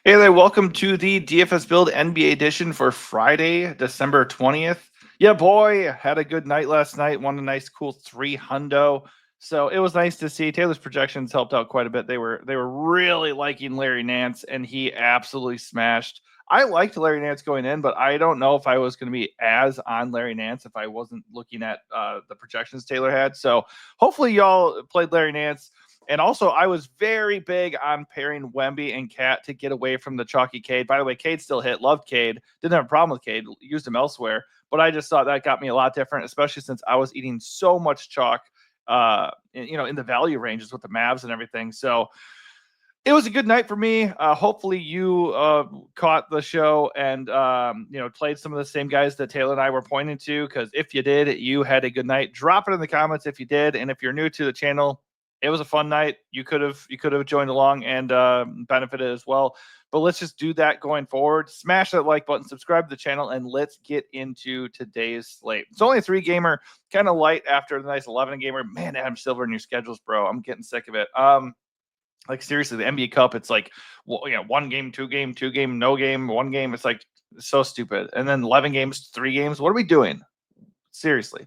Hey there, welcome to the DFS Build NBA edition for Friday, December 20th. Yeah, boy, had a good night last night, won a nice cool 3 hundo. So it was nice to see Taylor's projections helped out quite a bit. They were really liking Larry Nance, and he absolutely smashed. I liked Larry Nance going in, but I don't know if I was going to be as on Larry Nance if I wasn't looking at the projections Taylor had. So hopefully y'all played Larry Nance. And also, I was very big on pairing Wemby and Cat to get away from the chalky Cade. By the way, Cade still hit. Loved Cade. Didn't have a problem with Cade. Used him elsewhere. But I just thought that got me a lot different, especially since I was eating so much chalk, in the value ranges with the Mavs and everything. So it was a good night for me. Hopefully you caught the show and played some of the same guys that Taylor and I were pointing to. Because if you did, you had a good night. Drop it in the comments if you did, and if you're new to the channel, it was a fun night. You could have joined along and benefited as well. But let's just do that going forward. Smash that like button, subscribe to the channel, and let's get into today's slate. It's only a 3-gamer, kind of light after the nice 11-gamer. Man, Adam Silver in your schedules, bro. I'm getting sick of it. Like seriously, the NBA Cup, it's like, well, 1 game, 2 game, 2 game, no game, 1 game. It's like so stupid. And then 11 games, 3 games. What are we doing? Seriously.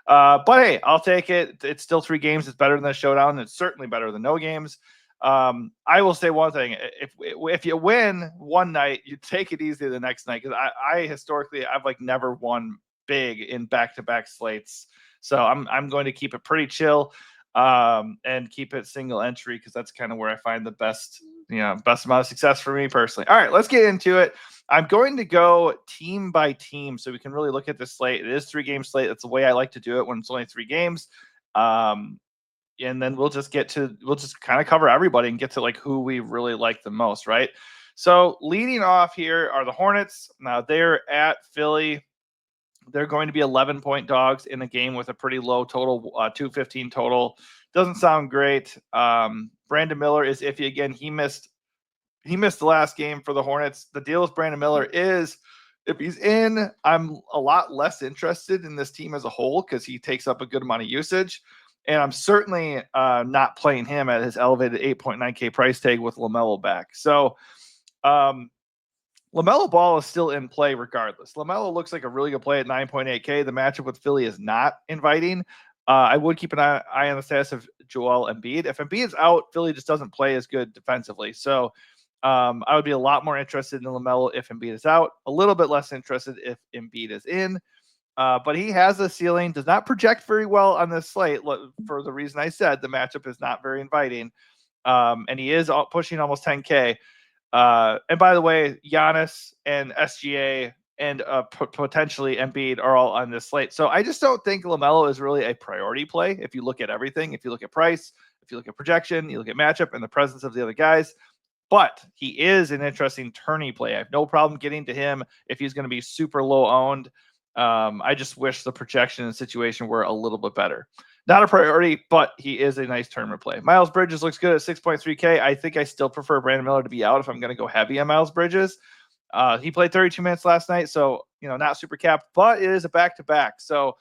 But hey, I'll take it. It's still 3 games. It's better than the showdown. It's certainly better than no games. I will say one thing: if you win one night, you take it easy the next night. Because I historically I've like never won big in back-to-back slates, so I'm going to keep it pretty chill and keep it single entry because that's kind of where I find the best amount of success for me personally. All right, let's get into it. I'm going to go team by team so we can really look at this slate. It is 3-game slate. That's the way I like to do it when it's only 3 games. And then we'll just kind of cover everybody and get to like who we really like the most, right? So leading off here are the Hornets. Now they're at Philly. They're going to be 11-point dogs in a game with a pretty low total, 215 total. Doesn't sound great. Brandon Miller is iffy again. He missed the last game for the Hornets. The deal with Brandon Miller is if he's in, I'm a lot less interested in this team as a whole because he takes up a good amount of usage. And I'm certainly not playing him at his elevated 8.9K price tag with LaMelo back. So LaMelo Ball is still in play regardless. LaMelo looks like a really good play at 9.8K. The matchup with Philly is not inviting. I would keep an eye on the status of Joel Embiid. If Embiid is out, Philly just doesn't play as good defensively. So I would be a lot more interested in LaMelo if Embiid is out, a little bit less interested if Embiid is in. But he has a ceiling, does not project very well on this slate for the reason I said. The matchup is not very inviting. And he is pushing almost 10K. And by the way, Giannis and SGA and potentially Embiid are all on this slate. So I just don't think LaMelo is really a priority play. If you look at everything, if you look at price, if you look at projection, you look at matchup and the presence of the other guys. But he is an interesting tourney play. I have no problem getting to him if he's going to be super low owned. I just wish the projection and situation were a little bit better. Not a priority, but he is a nice tournament play. Miles Bridges looks good at 6.3K. I think I still prefer Brandon Miller to be out if I'm going to go heavy on Miles Bridges. He played 32 minutes last night, so not super capped, but it is a back-to-back. So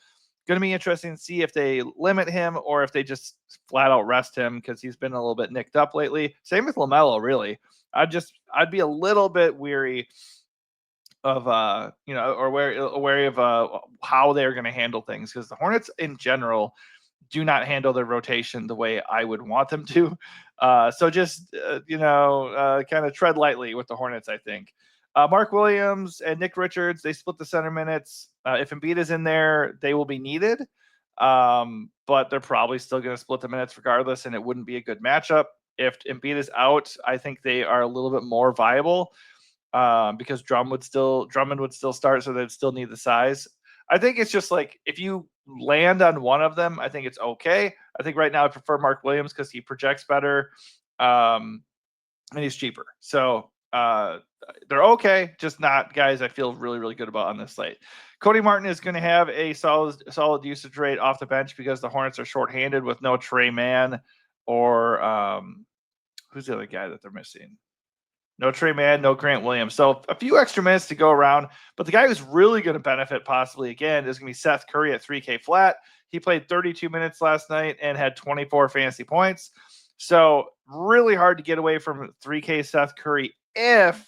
going to be interesting to see if they limit him or if they just flat out rest him because he's been a little bit nicked up lately. Same with LaMelo, really. I'd be a little bit weary of or wary of how they're going to handle things because the Hornets in general do not handle their rotation the way I would want them to. So just kind of tread lightly with the Hornets, I think. Mark Williams and Nick Richards, they split the center minutes. If Embiid is in there, they will be needed. But they're probably still going to split the minutes regardless, and it wouldn't be a good matchup. If Embiid is out, I think they are a little bit more viable because Drummond would still start, so they'd still need the size. I think it's just like if you land on one of them, I think it's okay. I think right now I prefer Mark Williams because he projects better and he's cheaper. So they're okay, just not guys I feel really, really good about on this slate. Cody Martin is going to have a solid usage rate off the bench because the Hornets are shorthanded with no Trey Mann or who's the other guy that they're missing? No Trey Mann, no Grant Williams. So a few extra minutes to go around. But the guy who's really going to benefit possibly again is going to be Seth Curry at 3K flat. He played 32 minutes last night and had 24 fantasy points. So really hard to get away from 3K Seth Curry if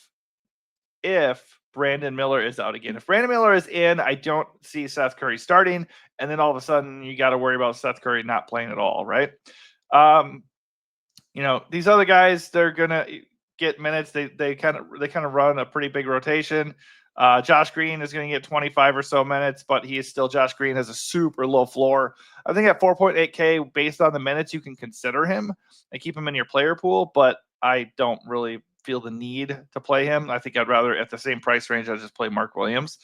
Brandon Miller is out again. If Brandon Miller is in, I don't see Seth Curry starting, and then all of a sudden you got to worry about Seth Curry not playing at all, right? These other guys, they're gonna get minutes. They kind of run a pretty big rotation. Josh Green is going to get 25 or so minutes, but he is still Josh Green has a super low floor. I think at 4.8K, based on the minutes, you can consider him and keep him in your player pool, but I don't really feel the need to play him. I think I'd rather, at the same price range, I'd just play Mark Williams.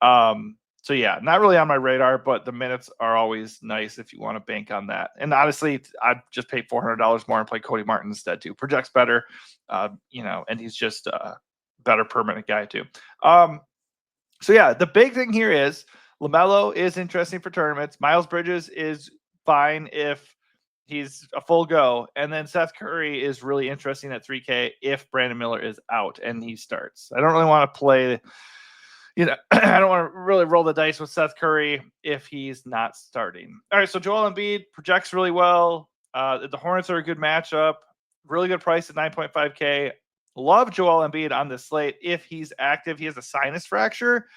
So yeah, not really on my radar, but the minutes are always nice if you want to bank on that. And honestly, I'd just pay $400 more and play Cody Martin instead too. Projects better, and he's just a better permanent guy too. So yeah, the big thing here is LaMelo is interesting for tournaments. Miles Bridges is fine if he's a full go. And then Seth Curry is really interesting at 3K if Brandon Miller is out and he starts. I don't really want to play, I don't want to really roll the dice with Seth Curry if he's not starting. All right, so Joel Embiid projects really well. The Hornets are a good matchup. Really good price at 9.5K. Love Joel Embiid on this slate. If he's active, he has a sinus fracture.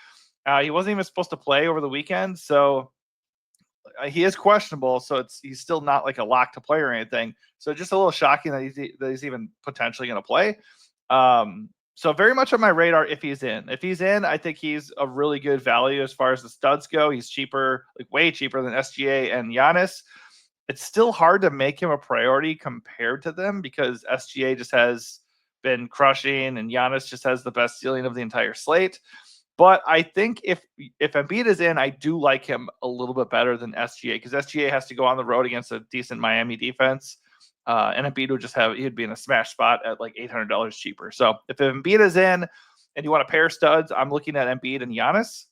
He wasn't even supposed to play over the weekend, so he is questionable. So he's still not like a lock to play or anything. So just a little shocking that he's even potentially going to play. So very much on my radar if he's in. If he's in, I think he's a really good value as far as the studs go. He's cheaper, like way cheaper than SGA and Giannis. It's still hard to make him a priority compared to them because SGA just has been crushing and Giannis just has the best ceiling of the entire slate. But I think if Embiid is in, I do like him a little bit better than SGA because SGA has to go on the road against a decent Miami defense. And Embiid would he'd be in a smash spot at like $800 cheaper. So if Embiid is in and you want to pair studs, I'm looking at Embiid and Giannis.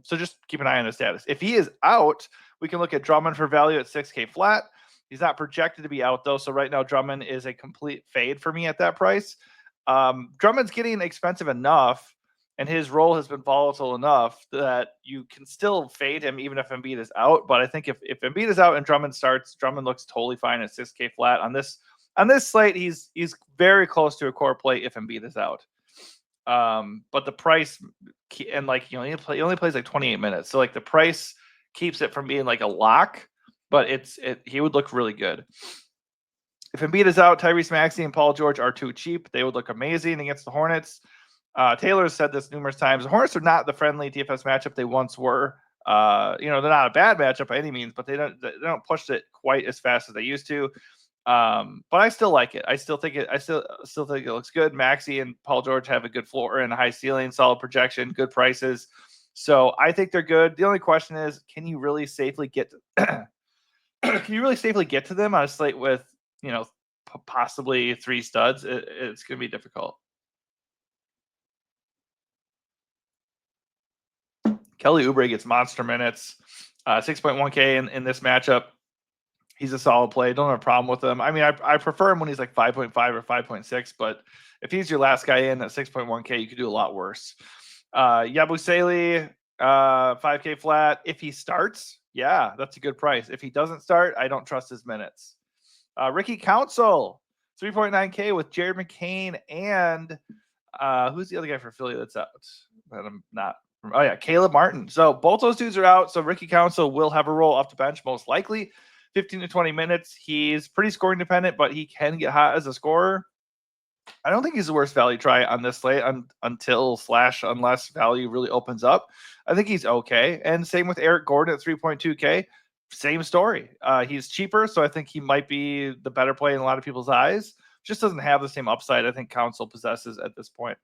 So just keep an eye on his status. If he is out, we can look at Drummond for value at 6K flat. He's not projected to be out though. So right now Drummond is a complete fade for me at that price. Drummond's getting expensive enough and his role has been volatile enough that you can still fade him even if Embiid is out. But I think if Embiid is out and Drummond starts, Drummond looks totally fine at 6K flat. On this slate, he's very close to a core play if Embiid is out. But the price and like he only plays like 28 minutes. So like the price keeps it from being like a lock, but he would look really good. If Embiid is out, Tyrese Maxey and Paul George are too cheap. They would look amazing against the Hornets. Taylor has said this numerous times. The Hornets are not the friendly DFS matchup they once were. They're not a bad matchup by any means, but they don't push it quite as fast as they used to. But I still like it. I still think it looks good. Maxey and Paul George have a good floor and a high ceiling, solid projection, good prices. So I think they're good. The only question is, can you really safely get to them on a slate with possibly 3 studs? It's going to be difficult. Kelly Oubre gets monster minutes, 6.1K in this matchup. He's a solid play. Don't have a problem with him. I mean, I prefer him when he's like 5.5 or 5.6, but if he's your last guy in at 6.1K, you could do a lot worse. Yabusele, 5K flat. If he starts, yeah, that's a good price. If he doesn't start, I don't trust his minutes. Ricky Council, 3.9K with Jared McCain and who's the other guy for Philly that's out? But I'm not. Oh yeah, Caleb Martin. So both those dudes are out. So Ricky Council will have a role off the bench most likely. 15 to 20 minutes. He's pretty scoring dependent, but he can get hot as a scorer. I don't think he's the worst value try on this slate unless value really opens up. I think he's okay. And same with Eric Gordon at 3.2K. Same story. He's cheaper, so I think he might be the better play in a lot of people's eyes. Just doesn't have the same upside I think Council possesses at this point.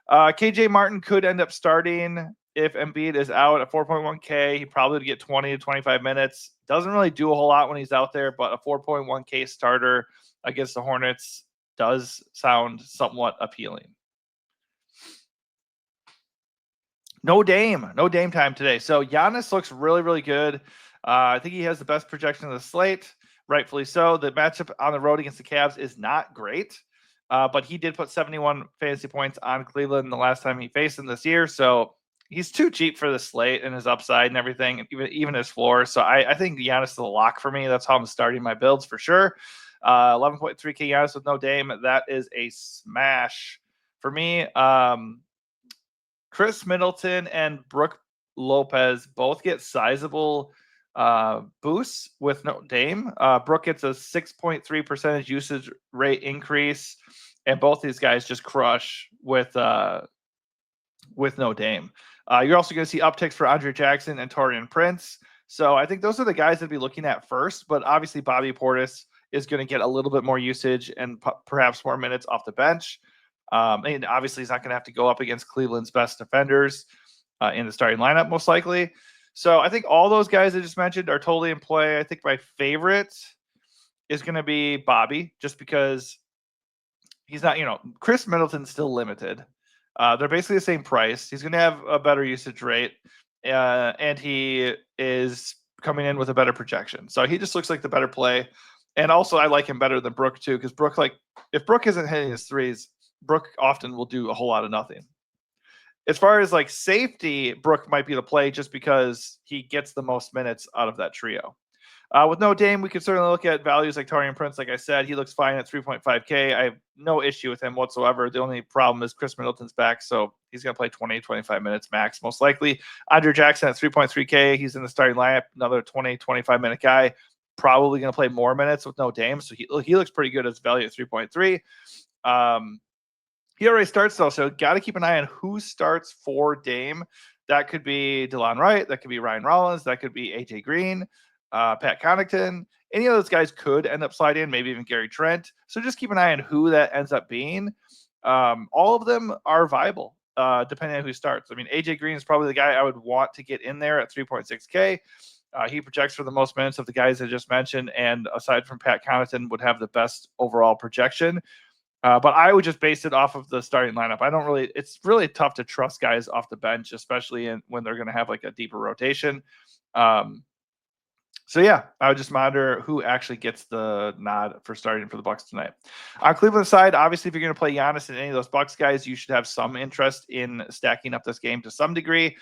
KJ Martin could end up starting if Embiid is out at 4.1K. He probably would get 20 to 25 minutes. Doesn't really do a whole lot when he's out there, but a 4.1K starter against the Hornets does sound somewhat appealing. No Dame time today. So Giannis looks really, really good. I think he has the best projection of the slate, rightfully so. The matchup on the road against the Cavs is not great. But he did put 71 fantasy points on Cleveland the last time he faced them this year. So he's too cheap for the slate and his upside and everything, even his floor. So I think Giannis is a lock for me. That's how I'm starting my builds for sure. 11.3K Giannis with no Dame. That is a smash for me. Chris Middleton and Brooke Lopez both get sizable boosts with no Dame. Brooke gets a 6.3% usage rate increase, and both these guys just crush with no Dame. You're also going to see upticks for Andre Jackson and Taurean Prince. So I think those are the guys to be looking at first. But obviously, Bobby Portis is going to get a little bit more usage and perhaps more minutes off the bench. And obviously, he's not going to have to go up against Cleveland's best defenders in the starting lineup, most likely. So I think all those guys I just mentioned are totally in play. I think my favorite is going to be Bobby, just because he's not, Chris Middleton's still limited. They're basically the same price. He's going to have a better usage rate, and he is coming in with a better projection. So he just looks like the better play. And also, I like him better than Brooke, too, because Brooke, if Brooke isn't hitting his threes, Brooke often will do a whole lot of nothing. As far as safety, Brooke might be the play just because he gets the most minutes out of that trio. With no Dame, we could certainly look at values like Taurean Prince. Like I said, he looks fine at 3.5K. I have no issue with him whatsoever. The only problem is Chris Middleton's back, so he's going to play 20, 25 minutes max, most likely. Andre Jackson at 3.3K. He's in the starting lineup, another 20, 25-minute guy. Probably going to play more minutes with no Dame, so he looks pretty good as value at 3.3. He already starts, though, so got to keep an eye on who starts for Dame. That could be DeLon Wright. That could be Ryan Rollins. That could be AJ Green. Pat Connaughton. Any of those guys could end up sliding in, maybe even Gary Trent. So just keep an eye on who that ends up being. All of them are viable, depending on who starts. I mean, AJ Green is probably the guy I would want to get in there at 3.6K. He projects for the most minutes of the guys I just mentioned, and aside from Pat Connaughton, would have the best overall projection. But I would just base it off of the starting lineup. It's really tough to trust guys off the bench, especially when they're going to have a deeper rotation. So yeah, I would just monitor who actually gets the nod for starting for the Bucks tonight. On Cleveland side, obviously, if you're going to play Giannis and any of those Bucks guys, you should have some interest in stacking up this game to some degree.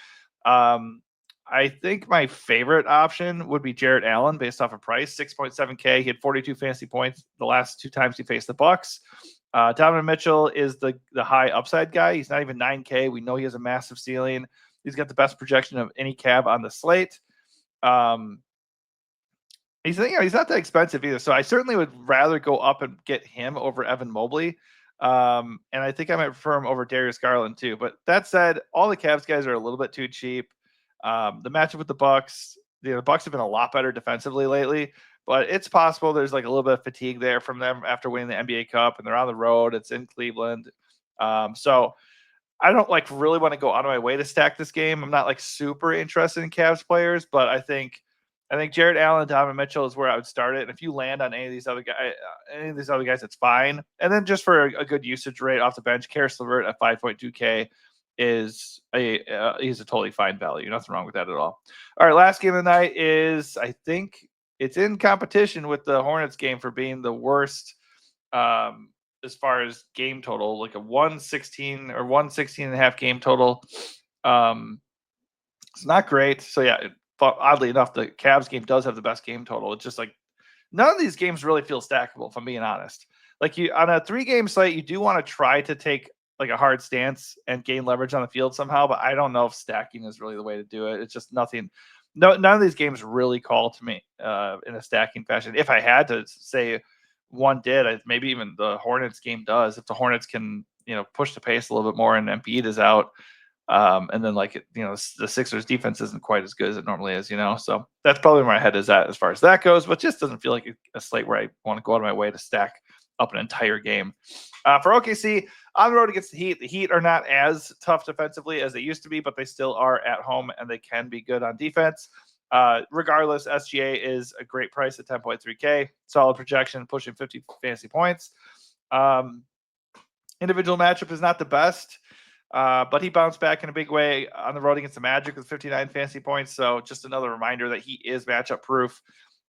I think my favorite option would be Jarrett Allen based off of price, 6.7K. He had 42 fantasy points the last two times he faced the Bucks. Donovan Mitchell is the high upside guy. He's not even 9K. We know he has a massive ceiling. He's got the best projection of any cab on the slate. He's not that expensive either. So I certainly would rather go up and get him over Evan Mobley. And I think I might prefer him over Darius Garland too. But that said, all the Cavs guys are a little bit too cheap. The matchup with the Bucks, the Bucks have been a lot better defensively lately, but it's possible there's a little bit of fatigue there from them after winning the NBA Cup, and they're on the road. It's in Cleveland. So I don't really want to go out of my way to stack this game. I'm not super interested in Cavs players, but I think Jarrett Allen and Donovan Mitchell is where I would start it. And if you land on any of these other guys, it's fine. And then just for a good usage rate off the bench, Karis LeVert at 5.2K he's a totally fine value. Nothing wrong with that at all. All right, last game of the night is, I think it's in competition with the Hornets game for being the worst as far as game total, like a 116 or 116.5 game total. It's not great. So yeah, oddly enough, the Cavs game does have the best game total. It's just none of these games really feel stackable, if I'm being honest. On a 3-game slate, you do want to try to take a hard stance and gain leverage on the field somehow, but I don't know if stacking is really the way to do it. It's just nothing. None of these games really call to me in a stacking fashion. If I had to say one did, maybe even the Hornets game does. If the Hornets can, push the pace a little bit more and Embiid is out, and then the Sixers defense isn't quite as good as it normally is, So that's probably where my head is at as far as that goes, but just doesn't feel like a slate where I want to go out of my way to stack up an entire game. For OKC, on the road against the Heat are not as tough defensively as they used to be, but they still are at home and they can be good on defense. Regardless, SGA is a great price at 10.3K, solid projection, pushing 50 fantasy points. Individual matchup is not the best, but he bounced back in a big way on the road against the Magic with 59 fantasy points. So just another reminder that he is matchup proof,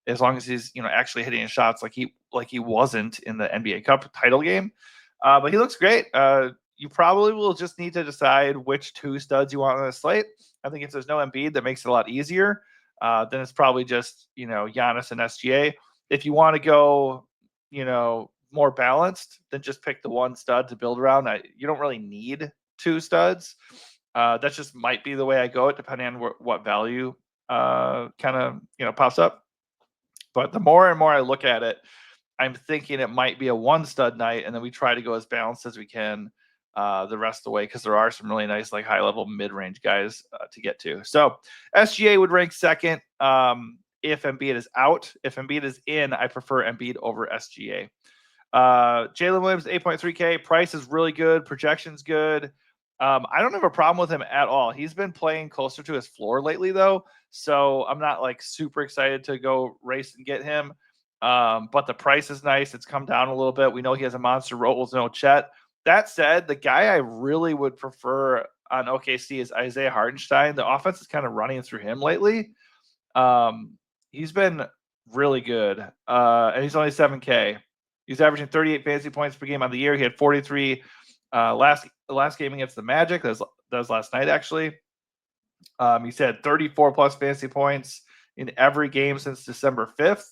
as long as he's actually hitting his shots like he wasn't in the NBA Cup title game. But he looks great. You probably will just need to decide which two studs you want on the slate. I think if there's no Embiid, that makes it a lot easier. Then it's probably just Giannis and SGA. If you want to go more balanced, then just pick the one stud to build around. You don't really need two studs. That just might be the way I go, depending on what value kind of pops up. But the more and more I look at it, I'm thinking it might be a one stud night, and then we try to go as balanced as we can the rest of the way, because there are some really nice like high level mid range guys to get to. So SGA would rank second if Embiid is out. If Embiid is in, I prefer Embiid over SGA. Jalen Williams 8.3K. Price is really good. Projection's good. I don't have a problem with him at all. He's been playing closer to his floor lately, though, so I'm not like super excited to go race and get him. But the price is nice. It's come down a little bit. We know he has a monster role with no Chet. That said, the guy I really would prefer on OKC is Isaiah Hartenstein. The offense is kind of running through him lately. He's been really good, and he's only 7K. He's averaging 38 fantasy points per game on the year. He had 43 last game against the Magic. That was last night, actually. He's had 34 plus fantasy points in every game since December 5th.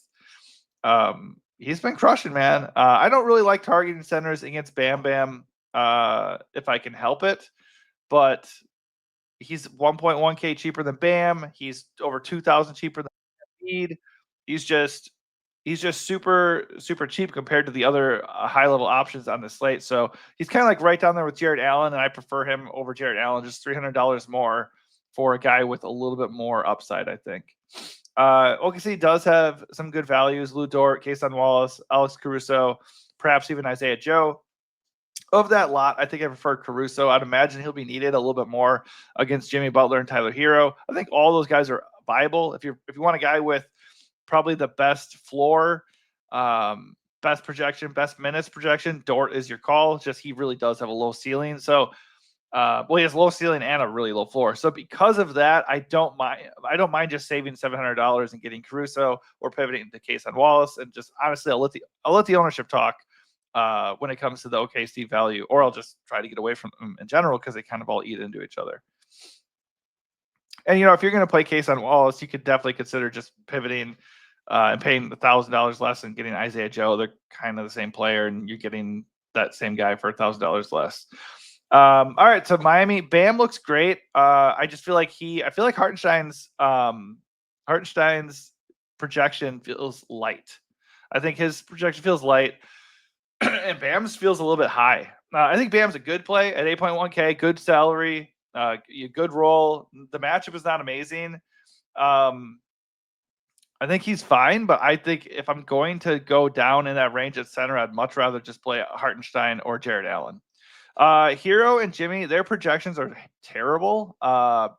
He's been crushing, man. I don't really like targeting centers against Bam Bam if I can help it, but he's 1.1K cheaper than Bam. He's over 2,000 cheaper than Embiid. He's just super, super cheap compared to the other high level options on the slate. So he's kind of like right down there with Jared Allen, and I prefer him over Jared Allen, just $300 more for a guy with a little bit more upside, I think. OKC does have some good values. Lou Dort, Kason Wallace, Alex Caruso, perhaps even Isaiah Joe. Of that lot, I think I prefer Caruso. I'd imagine he'll be needed a little bit more against Jimmy Butler and Tyler Hero. I think all those guys are viable. If you want a guy with probably the best floor, best projection, best minutes projection, Dort is your call. Just he really does have a low ceiling. So he has low ceiling and a really low floor. So because of that, I don't mind just saving $700 and getting Caruso or pivoting to Kason Wallace, and just honestly, I'll let the ownership talk when it comes to the OKC value, or I'll just try to get away from them in general because they kind of all eat into each other. And if you're going to play Kason Wallace, you could definitely consider just pivoting and paying $1,000 less and getting Isaiah Joe. They're kind of the same player, and you're getting that same guy for $1,000 less. All right, so Miami, Bam looks great. I feel like Hartenstein's projection feels light. I think his projection feels light, and Bam's feels a little bit high. I think Bam's a good play at 8.1K, good salary, good role. The matchup is not amazing. I think he's fine, but I think if I'm going to go down in that range at center, I'd much rather just play Hartenstein or Jared Allen. Hero and Jimmy, their projections are terrible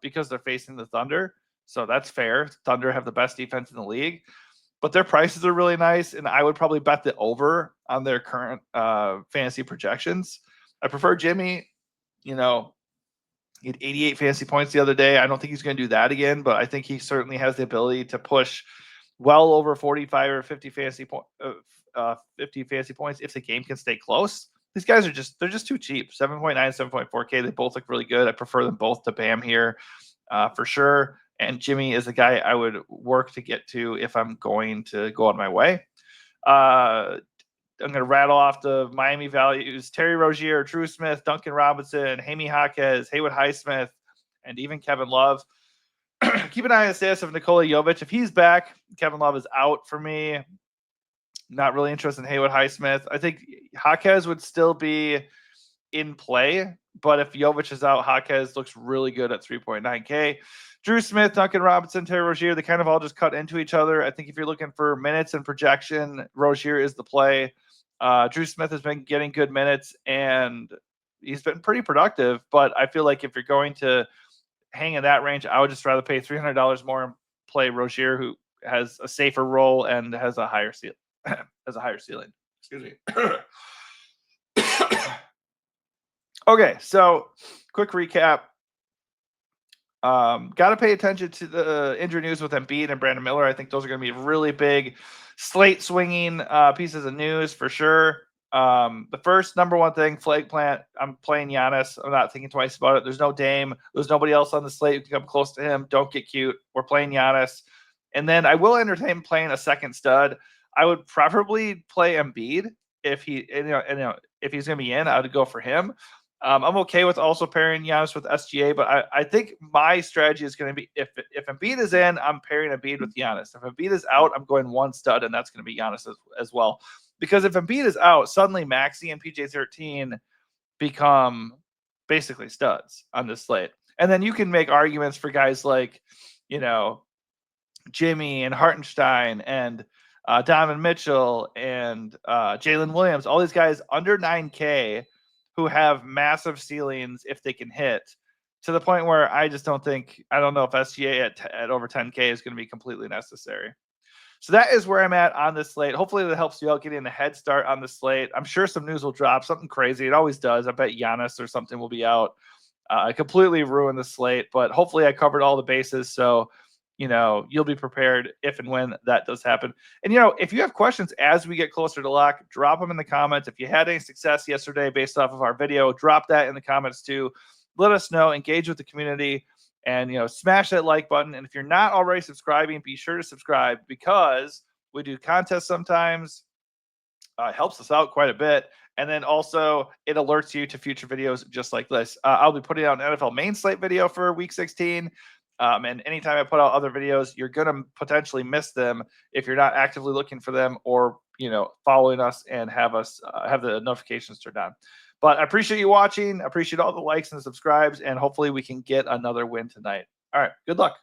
because they're facing the Thunder. So that's fair. Thunder have the best defense in the league, but their prices are really nice, and I would probably bet the over on their current fantasy projections. I prefer Jimmy. He had 88 fantasy points the other day. I don't think he's going to do that again, but I think he certainly has the ability to push well over 45 or 50 fantasy points if the game can stay close. These guys they're just too cheap. 7.9, 7.4K. They both look really good. I prefer them both to Bam here for sure. And Jimmy is the guy I would work to get to if I'm going to go on my way. I'm going to rattle off the Miami values: Terry Rozier, Drew Smith, Duncan Robinson, Jaime Jaquez, Haywood Highsmith, and even Kevin Love. Keep an eye on the status of Nikola Jovic. If he's back, Kevin Love is out for me. Not really interested in Haywood Highsmith. I think Jaquez would still be in play, but if Jovic is out, Jaquez looks really good at 3.9K. Drew Smith, Duncan Robinson, Terry Rozier, they kind of all just cut into each other. I think if you're looking for minutes and projection, Rozier is the play. Drew Smith has been getting good minutes, and he's been pretty productive, but I feel like if you're going to hang in that range, I would just rather pay $300 more and play Rozier, who has a safer role and has a higher ceiling. Excuse me. Okay, so quick recap. Got to pay attention to the injury news with Embiid and Brandon Miller. I think those are going to be really big slate swinging pieces of news for sure. The first number one thing, flag plant. I'm playing Giannis. I'm not thinking twice about it. There's no Dame. There's nobody else on the slate who can come close to him. Don't get cute. We're playing Giannis. And then I will entertain playing a second stud. I would preferably play Embiid if if he's going to be in. I would go for him. I'm okay with also pairing Giannis with SGA, but I think my strategy is going to be if Embiid is in, I'm pairing Embiid with Giannis. If Embiid is out, I'm going one stud, and that's going to be Giannis as well. Because if Embiid is out, suddenly Maxey and PJ13 become basically studs on this slate. And then you can make arguments for guys like, Jimmy and Hartenstein and Donovan Mitchell and Jalen Williams, all these guys under 9K who have massive ceilings if they can hit, to the point where I don't know if SGA at over 10K is going to be completely necessary. So that is where I'm at on this slate. Hopefully that helps you out getting a head start on the slate. I'm sure some news will drop, something crazy. It always does. I bet Giannis or something will be out. I completely ruined the slate, but hopefully I covered all the bases. So, you'll be prepared if and when that does happen. And, if you have questions as we get closer to lock, drop them in the comments. If you had any success yesterday based off of our video, drop that in the comments too. Let us know, engage with the community, and, smash that like button. And if you're not already subscribing, be sure to subscribe, because we do contests sometimes. It helps us out quite a bit. And then also it alerts you to future videos just like this. I'll be putting out an NFL main slate video for week 16. And anytime I put out other videos, you're going to potentially miss them if you're not actively looking for them or, following us and have the notifications turned on. But I appreciate you watching. I appreciate all the likes and subscribes, and hopefully we can get another win tonight. All right. Good luck.